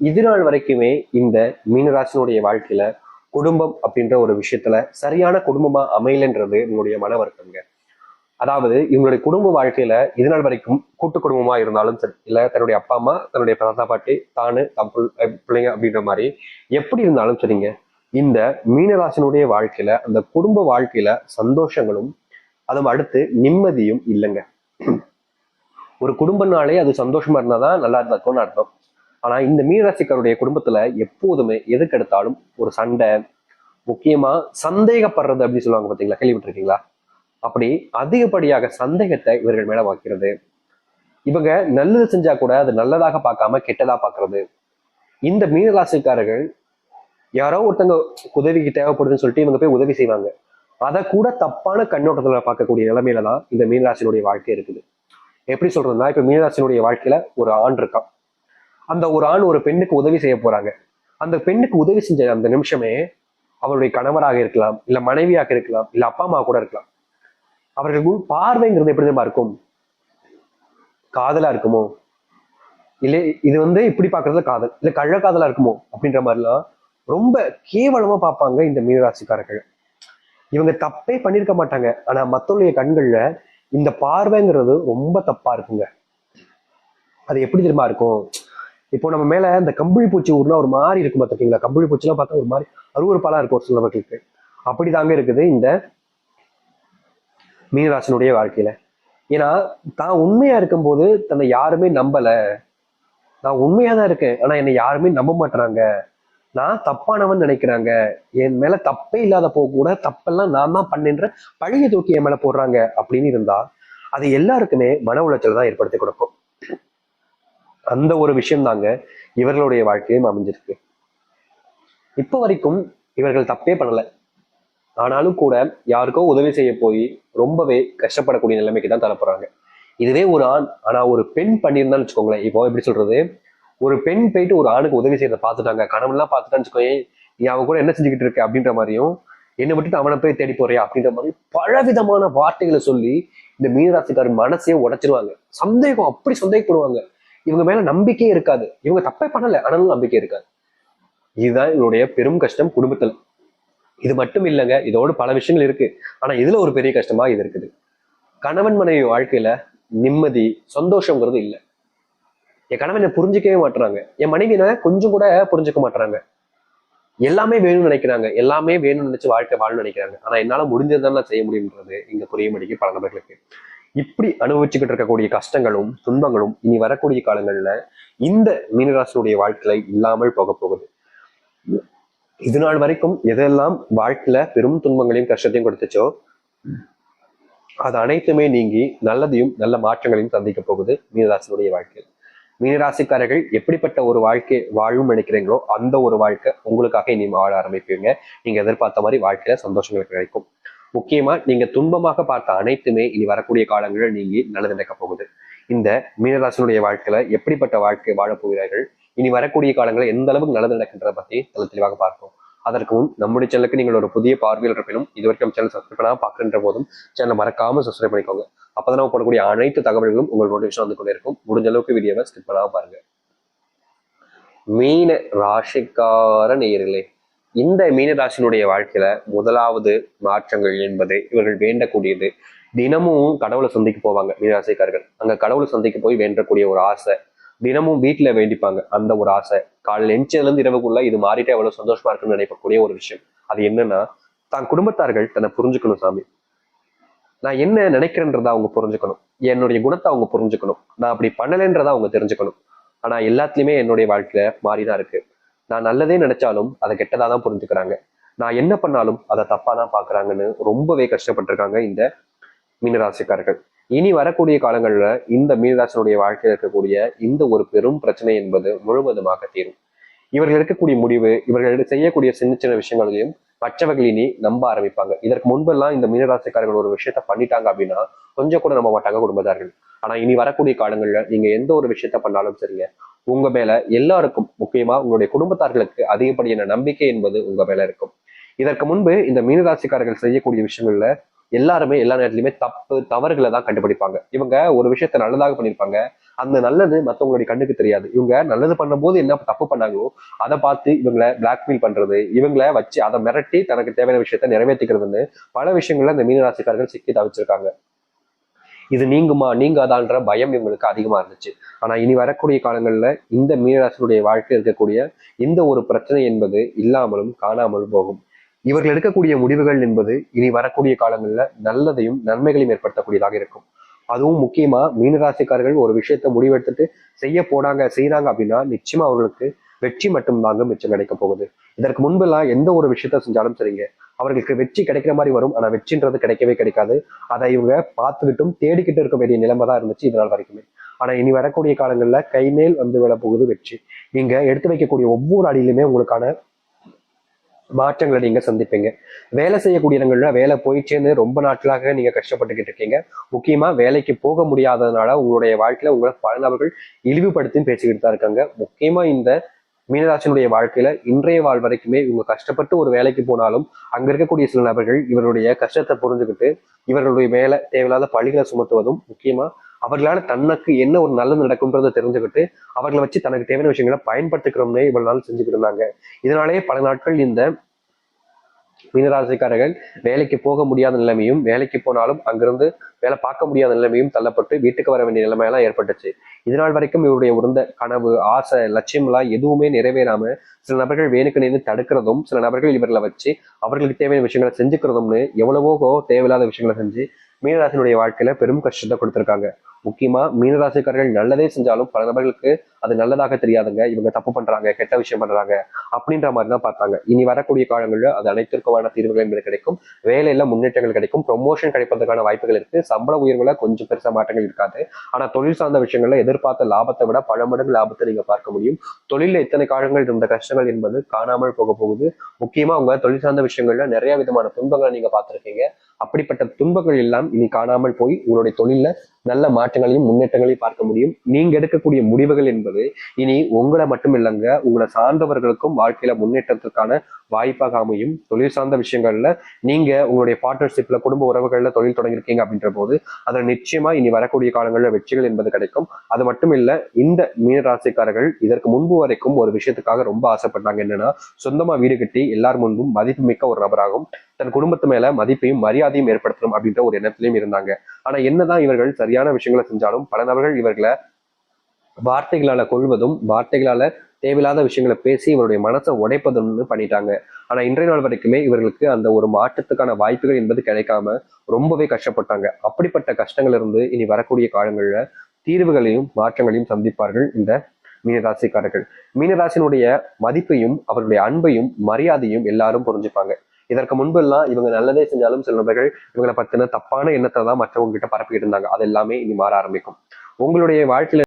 இது நாள் வரைக்குமே இந்த மீனராசினுடைய வாழ்க்கையில குடும்பம் அப்படின்ற ஒரு விஷயத்துல சரியான குடும்பமா அமையலன்றது என்னுடைய மன வருத்தங்க. அதாவது இவங்களுடைய குடும்ப வாழ்க்கையில இது நாள் வரைக்கும் கூட்டு குடும்பமா இருந்தாலும் சரி, இல்ல தன்னுடைய அப்பா அம்மா, தன்னுடைய தாத்தா பாட்டி, தானு தம் பிள்ளைங்க அப்படின்ற மாதிரி எப்படி இருந்தாலும் சரிங்க, இந்த மீனராசினுடைய வாழ்க்கையில அந்த குடும்ப வாழ்க்கையில சந்தோஷங்களும் அதுவும் அடுத்து நிம்மதியும் இல்லைங்க. ஒரு குடும்பம்னாலே அது சந்தோஷமா இருந்தாதான் நல்லா இருக்கும்னு அர்த்தம். ஆனா இந்த மீனராசிக்காருடைய குடும்பத்துல எப்போதுமே எதுக்கு எடுத்தாலும் ஒரு சண்டை, முக்கியமா சந்தேகப்படுறது அப்படின்னு சொல்லுவாங்க பாத்தீங்களா, கேள்விப்பட்டிருக்கீங்களா? அப்படி அதிகப்படியாக சந்தேகத்தை இவர்கள் மேல வைக்கிறது. இவங்க நல்லது செஞ்சா கூட அது நல்லதாக பார்க்காம கெட்டதா பாக்குறது. இந்த மீனராசிக்காரர்கள் யாரோ ஒருத்தங்க உதவிக்கு தேவைப்படுதுன்னு சொல்லிட்டு இவங்க போய் உதவி செய்வாங்க. அதை கூட தப்பான கண்ணோட்டத்துல பார்க்கக்கூடிய நிலைமையில தான் இந்த மீனராசினுடைய வாழ்க்கை இருக்குது. எப்படி சொல்றதுன்னா, இப்ப மீனராசினுடைய வாழ்க்கையில ஒரு ஆண் இருக்கான். அந்த ஒரு ஆண் ஒரு பெண்ணுக்கு உதவி செய்ய போறாங்க. அந்த பெண்ணுக்கு உதவி செஞ்ச அந்த நிமிஷமே அவருடைய கணவராக இருக்கலாம், இல்ல மனைவியாக இருக்கலாம், இல்ல அப்பா அம்மா கூட இருக்கலாம். அவர்களுக்கு பார்வைங்கிறது எப்படி தெரியுமா இருக்கும்? காதலா இருக்குமோ, இல்ல இது இப்படி பாக்குறதுல காதல், இல்ல கள்ள காதலா இருக்குமோ அப்படின்ற மாதிரிலாம் ரொம்ப கேவலமா பார்ப்பாங்க இந்த மீனராசிக்காரர்கள். இவங்க தப்பே பண்ணிருக்க மாட்டாங்க, ஆனா மத்தவங்களுடைய கண்கள்ல இந்த பார்வைங்கிறது ரொம்ப தப்பா இருக்குங்க. அது எப்படி தெரியுமா இருக்கும்? இப்போ நம்ம மேல இந்த கம்பளி பூச்சி ஊர்னா ஒரு மாதிரி இருக்கும் பார்த்துருக்கீங்களா? கம்பளி பூச்சி எல்லாம் பார்த்தா ஒரு மாதிரி அருவருப்பாலாம் இருக்கும் ஒரு சிலவர்களுக்கு. அப்படிதாங்க இருக்குது இந்த மீனராசினுடைய வாழ்க்கையில. ஏன்னா தான் உண்மையா இருக்கும்போது தன்னை யாருமே நம்பல. நான் உண்மையா தான் இருக்கேன், ஆனா என்னை யாருமே நம்ப மாட்டாங்க. நான் தப்பானவன் நினைக்கிறாங்க. என் மேல தப்பே இல்லாத போக கூட தப்பெல்லாம் நான் தான் பண்ணேன்ற பழைய தூக்கி என் மேல போடுறாங்க அப்படின்னு இருந்தா அது எல்லாருக்குமே மன உளைச்சல் தான் ஏற்படுத்தி கொடுக்கும். அந்த ஒரு விஷயம் தாங்க இவர்களுடைய வாழ்க்கையும் அமைஞ்சிருக்கு. இப்ப வரைக்கும் இவர்கள் தப்பே பண்ணல, ஆனாலும் கூட யாருக்கோ உதவி செய்ய போய் ரொம்பவே கஷ்டப்படக்கூடிய நிலைமைக்கு தான் தரப்படுறாங்க. இதுவே ஒரு ஆண், ஆனா ஒரு பெண் பண்ணியிருந்தான்னு வச்சுக்கோங்களேன். இப்போ எப்படி சொல்றது, ஒரு பெண் போயிட்டு ஒரு ஆணுக்கு உதவி செய்யறத பார்த்துட்டாங்க, கணவன்லாம் பார்த்துட்டான்னு வச்சுக்கோங்க, நீ அவன் கூட என்ன செஞ்சுக்கிட்டு இருக்க அப்படின்ற மாதிரியும், என்னை விட்டுட்டு அவனை போய் தேடி போறியா அப்படின்ற மாதிரி பலவிதமான வார்த்தைகளை சொல்லி இந்த மீனராசிக்காரர் மனசையே உடைச்சிருவாங்க. சந்தேகம், அப்படி சந்தேகப்படுவாங்க. இவங்க மேல நம்பிக்கையே இருக்காது. இவங்க தப்பே பண்ணல, ஆனாலும் நம்பிக்கை இருக்காது. இதுதான் இவருடைய பெரும் கஷ்டம் குடும்பத்தில். இது மட்டும் இல்லைங்க, இதோடு பல விஷயங்கள் இருக்கு. ஆனா இதுல ஒரு பெரிய கஷ்டமா இது இருக்குது. கணவன் மனைவி வாழ்க்கையில நிம்மதி சந்தோஷங்கிறது இல்லை. என் கணவன் என்ன புரிஞ்சுக்கவே மாட்டுறாங்க, என் மனைவியை கொஞ்சம் கூட புரிஞ்சுக்க மாட்டாங்க. எல்லாமே வேணும்னு நினைக்கிறாங்க, எல்லாமே வேணும்னு நினைச்சு வாழ்க்கை வாழணும்னு நினைக்கிறாங்க. ஆனா என்னால முடிஞ்சதுதான் நான் செய்ய முடியும்ன்றது இங்க புரிய மாட்டேங்குது பல நபர்களுக்கு. இப்படி அனுபவிச்சுக்கிட்டு இருக்கக்கூடிய கஷ்டங்களும் துன்பங்களும் இனி வரக்கூடிய காலங்கள்ல இந்த மீனராசினுடைய வாழ்க்கையில இல்லாமல் போக போகுது. இது நாள் வரைக்கும் எதெல்லாம் வாழ்க்கையில பெரும் துன்பங்களையும் கஷ்டத்தையும் கொடுத்துச்சோ அது அனைத்துமே நீங்கி நல்லதையும் நல்ல மாற்றங்களையும் சந்திக்க போகுது மீனராசினுடைய வாழ்க்கையில். மீனராசிக்காரர்கள் எப்படிப்பட்ட ஒரு வாழ்க்கை வாழும் நினைக்கிறீங்களோ அந்த ஒரு வாழ்க்கை உங்களுக்காக இனி வாழ ஆரம்பிப்பீங்க. நீங்க எதிர்பார்த்த மாதிரி வாழ்க்கையில சந்தோஷங்கள் கிடைக்கும். முக்கியமா நீங்க துன்பமாக பார்த்த அனைத்துமே இனி வரக்கூடிய காலங்களில் நீங்கி நல்லது நடக்க போகுது. இந்த மீனராசினுடைய வாழ்க்கையில எப்படிப்பட்ட வாழ்க்கை வாழப் போகிறார்கள், இனி வரக்கூடிய காலங்களில் எந்த அளவுக்கு நல்லது நடக்கின்றதை பத்தி தெளிவாக பார்ப்போம். அதற்கு முன் நம்முடைய சேனலுக்கு நீங்கள் ஒரு புதிய பார்வையில் இருப்பினும் இது வரைக்கும் சேனல் சப்ஸ்கிரைப் பண்ணாம பார்க்கின்ற போதும் சேனலை மறக்காம சப்ஸ்கிரைப் பண்ணிக்கோங்க. அப்பதான் நம்ம போடக்கூடிய அனைத்து தகவல்களும் உங்கள் நோட்டிஃபிகேஷன் வந்து கொண்டே இருக்கும். முடிஞ்ச அளவுக்கு வீடியோவை ஸ்கிப் பண்ணாம பாருங்க. மீன ராசிக்கார நேயர்களே, இந்த மீன ராசினுடைய வாழ்க்கையில முதலாவது மாற்றங்கள் என்பது இவர்கள் வேண்டக்கூடியது. தினமும் கடவுளை சந்திக்க போவாங்க மீனராசிக்காரர்கள். அங்க கடவுளை சந்திக்க போய் வேண்டக்கூடிய ஒரு ஆசை, தினமும் வீட்டுல வேண்டிப்பாங்க அந்த ஒரு ஆசை. காலையில் எஞ்சதுல இருந்து இரவுக்குள்ள இது மாறிட்டே எவ்வளவு சந்தோஷமா இருக்குன்னு நினைக்கக்கூடிய ஒரு விஷயம். அது என்னன்னா, தான் குடும்பத்தார்கள் தன்னை புரிஞ்சுக்கணும் சாமி, நான் என்ன நினைக்கிறேன்றதை அவங்க புரிஞ்சுக்கணும், என்னுடைய குணத்தை அவங்க புரிஞ்சுக்கணும், நான் அப்படி பண்ணலைன்றதை அவங்க தெரிஞ்சுக்கணும். ஆனா எல்லாத்துலயுமே என்னுடைய வாழ்க்கையில மாறிதான் இருக்கு. நான் நல்லதே நினைச்சாலும் அதை கெட்டதாதான் புரிஞ்சுக்கிறாங்க, நான் என்ன பண்ணாலும் அதை தப்பாதான் பாக்குறாங்கன்னு ரொம்பவே கஷ்டப்பட்டிருக்காங்க இந்த மீனராசிக்காரர்கள். இனி வரக்கூடிய காலங்கள்ல இந்த மீனராசினுடைய வாழ்க்கையில் இருக்கக்கூடிய இந்த ஒரு பெரும் பிரச்சனை என்பது முழுவதுமாக தீரும். இவர்கள் எடுக்கக்கூடிய முடிவு, இவர்கள் செய்யக்கூடிய சின்ன சின்ன விஷயங்களையும் மற்றவர்கள் இனி நம்ப ஆரம்பிப்பாங்க. இதற்கு முன்பெல்லாம் இந்த மீனராசிக்காரர்கள் ஒரு விஷயத்த பண்ணிட்டாங்க அப்படின்னா கொஞ்சம் கூட நம்ப மாட்டாங்க குடும்பத்தார்கள். ஆனா இனி வரக்கூடிய காலங்கள்ல நீங்க எந்த ஒரு விஷயத்த பண்ணாலும் சரிங்க, உங்க மேல எல்லாருக்கும், முக்கியமா உங்களுடைய குடும்பத்தார்களுக்கு அதிகப்படியான நம்பிக்கை என்பது உங்க மேல இருக்கும். இதற்கு முன்பு இந்த மீனராசிக்காரர்கள் செய்யக்கூடிய விஷயங்கள்ல எல்லாருமே எல்லா நேரத்திலுமே தப்பு தவறுகளை தான் கண்டுபிடிப்பாங்க. இவங்க ஒரு விஷயத்த நல்லதாக பண்ணியிருப்பாங்க, அந்த நல்லது மத்தவங்களுடைய கண்ணுக்கு தெரியாது. இவங்க நல்லது பண்ணும்போது என்ன தப்பு பண்ணாங்களோ அதை பார்த்து இவங்களை பிளாக்மெயில் பண்றது, இவங்களை வச்சு அதை மிரட்டி தனக்கு தேவையான விஷயத்த நிறைவேற்றிக்கிறதுன்னு பல விஷயங்கள்ல இந்த மீனராசிக்காரர்கள் சிக்கி தவிச்சிருக்காங்க. இது நீங்குமா நீங்காதான்ற பயம் இவங்களுக்கு அதிகமா இருந்துச்சு. ஆனா இனி வரக்கூடிய காலங்கள்ல இந்த மீனராசினுடைய வாழ்க்கை இருக்கக்கூடிய இந்த ஒரு பிரச்சனை என்பது இல்லாமலும் காணாமலும் போகும். இவர்கள் எடுக்கக்கூடிய முடிவுகள் என்பது இனி வரக்கூடிய காலங்கள்ல நல்லதையும் நன்மைகளையும் ஏற்படுத்தக்கூடியதாக இருக்கும். அதுவும் முக்கியமா மீனராசிக்காரர்கள் ஒரு விஷயத்த முடிவெடுத்துட்டு செய்யறாங்க அப்படின்னா நிச்சயமா அவர்களுக்கு வெற்றி மட்டும்தாங்க மிச்சம் கிடைக்க போகுது. இதற்கு முன்பெல்லாம் எந்த ஒரு விஷயத்த செஞ்சாலும் சரிங்க, அவர்களுக்கு வெற்றி கிடைக்கிற மாதிரி வரும், ஆனா வெற்றின்றது கிடைக்கவே கிடைக்காது. அதை இவங்க பார்த்துக்கிட்டும் தேடிக்கிட்டு இருக்க வேண்டிய நிலைமை தான் இருந்துச்சு இதனால் வரைக்குமே. ஆனா இனி வரக்கூடிய காலங்கள்ல கைமேல் வந்து விட போகுது வெற்றி. நீங்க எடுத்து வைக்கக்கூடிய ஒவ்வொரு அடியிலுமே உங்களுக்கான மாற்றங்களை நீங்க சந்திப்பீங்க. வேலை செய்யக்கூடிய இடங்கள்ல வேலை போயிடுச்சேன்னு ரொம்ப நாட்களாக நீங்க கஷ்டப்பட்டுக்கிட்டு இருக்கீங்க. முக்கியமா வேலைக்கு போக முடியாததுனால உங்களுடைய வாழ்க்கையில உங்களை பல நபர்கள் இழிவுபடுத்தி பேசிக்கிட்டு தான் இருக்காங்க. முக்கியமா இந்த மீனராசினுடைய வாழ்க்கையில இன்றைய வாழ் வரைக்குமே இவங்க கஷ்டப்பட்டு ஒரு வேலைக்கு போனாலும் அங்க இருக்கக்கூடிய சில நபர்கள் இவருடைய கஷ்டத்தை புரிஞ்சுக்கிட்டு இவர்களுடைய மேல தேவையில்லாத பழிகளை சுமத்துவதும், முக்கியமா அவர்களால தனக்கு என்ன ஒரு நல்லது நடக்கும்ன்றதை தெரிஞ்சுக்கிட்டு அவர்களை வச்சு தனக்கு தேவையான விஷயங்களை பயன்படுத்திக்கிறோம்னே இவ்வளவு நாள் செஞ்சுக்கிட்டு இருந்தாங்க. இதனாலேயே பல நாட்கள் இந்த மீனராசிக்காரர்கள் வேலைக்கு போக முடியாத நிலைமையும், வேலைக்கு போனாலும் அங்கிருந்து வேலை பார்க்க முடியாத நிலைமையும் தள்ளப்பட்டு வீட்டுக்கு வர வேண்டிய நிலைமையெல்லாம் ஏற்பட்டுச்சு. இதனால் வரைக்கும் இவருடைய உருந்த கனவு, ஆசை, லட்சியம் எல்லாம் எதுவுமே நிறைவேறாம சில நபர்கள் வேணுக்கு நின்று தடுக்கிறதும், சில நபர்கள் இவர்களை வச்சு அவர்களுக்கு தேவையான விஷயங்களை செஞ்சுக்கிறதும்னு எவ்வளவோ தேவையில்லாத விஷயங்களை செஞ்சு மீனராசினுடைய வாழ்க்கையில பெரும் கஷ்டத்தை கொடுத்திருக்காங்க. முக்கியமா மீனராசிக்காரர்கள் நல்லதே செஞ்சாலும் பல நபர்களுக்கு அது நல்லதாக தெரியாதுங்க. இவங்க தப்பு பண்றாங்க, கெட்ட விஷயம் பண்றாங்க அப்படின்ற மாதிரி தான் பார்த்தாங்க. இனி வரக்கூடிய காலங்களில் அது அனைத்திற்குமான தீர்வுகள் என்பது கிடைக்கும். வேலையில முன்னேற்றங்கள் கிடைக்கும், ப்ரொமோஷன் கிடைப்பதற்கான வாய்ப்புகள் இருக்கு, சம்பள உயர்வுல கொஞ்சம் பெருசா மாற்றங்கள் இருக்காது. ஆனா தொழில் சார்ந்த விஷயங்கள்ல எதிர்பார்த்த லாபத்தை விட பல மடங்கு லாபத்தை நீங்க பார்க்க முடியும். தொழில இத்தனை காலங்கள் இருந்த கஷ்டங்கள் என்பது காணாமல் போக போகுது. முக்கியமா உங்க தொழில் சார்ந்த விஷயங்கள்ல நிறைய விதமான துன்பங்களை நீங்க பார்த்திருக்கீங்க. அப்படிப்பட்ட துன்பங்கள் எல்லாம் இனி காணாமல் போய் உங்களுடைய தொழில நல்ல மாற்றங்களையும் முன்னேற்றங்களையும் பார்க்க முடியும். நீங்க எடுக்கக்கூடிய முடிவுகள் என்பது இனி உங்களை மட்டும் இல்லைங்க, உங்களை சார்ந்தவர்களுக்கும் வாழ்க்கையில முன்னேற்றத்திற்கான வாய்ப்பாக அமையும். தொழில் சார்ந்த விஷயங்கள்ல நீங்க உங்களுடைய பார்ட்னர்ஷிப்ல குடும்ப உறவுகள்ல தொழில் தொடங்கியிருக்கீங்க அப்படின்ற போது அதுல நிச்சயமா இனி வரக்கூடிய காலங்களில் வெற்றிகள் என்பது கிடைக்கும். அது மட்டும் இல்ல, இந்த மீனராசிக்காரர்கள் இதற்கு முன்பு வரைக்கும் ஒரு விஷயத்துக்காக ரொம்ப ஆசைப்பட்டாங்க. என்னன்னா, சொந்தமா வீடு கட்டி எல்லார் முன்பும் மதிப்புமிக்க ஒரு நபராகும் தன் குடும்பத்து மேல மதிப்பையும் மரியாதையும் ஏற்படுத்தணும் அப்படின்ற ஒரு எண்ணத்திலையும் இருந்தாங்க. ஆனா என்னதான் இவர்கள் சரியான விஷயங்களை செஞ்சாலும் பல நபர்கள் இவர்களை வார்த்தைகளால கொள்வதும், வார்த்தைகளால தேவையில்லாத விஷயங்களை பேசி இவருடைய மனசை உடைப்பதும்னு பண்ணிட்டாங்க. ஆனா இன்றைய நாள் வரைக்குமே இவர்களுக்கு அந்த ஒரு மாற்றத்துக்கான வாய்ப்புகள் என்பது கிடைக்காம ரொம்பவே கஷ்டப்பட்டாங்க. அப்படிப்பட்ட கஷ்டங்கள் இருந்து இனி வரக்கூடிய காலங்கள்ல தீர்வுகளையும் மாற்றங்களையும் சந்திப்பார்கள் இந்த மீனராசிக்காரர்கள். மீனராசினுடைய மதிப்பையும் அவருடைய அன்பையும் மரியாதையும் எல்லாரும் புரிஞ்சுப்பாங்க. இதற்கு முன்பு எல்லாம் இவங்க நல்லதே செஞ்சாலும் சில நபர்கள் இவங்களை பத்தின தப்பான எண்ணத்தை தான் மற்றவங்க கிட்ட பரப்பிட்டு இருந்தாங்க. அது எல்லாமே இனி மாற ஆரம்பிக்கும். உங்களுடைய வாழ்க்கையில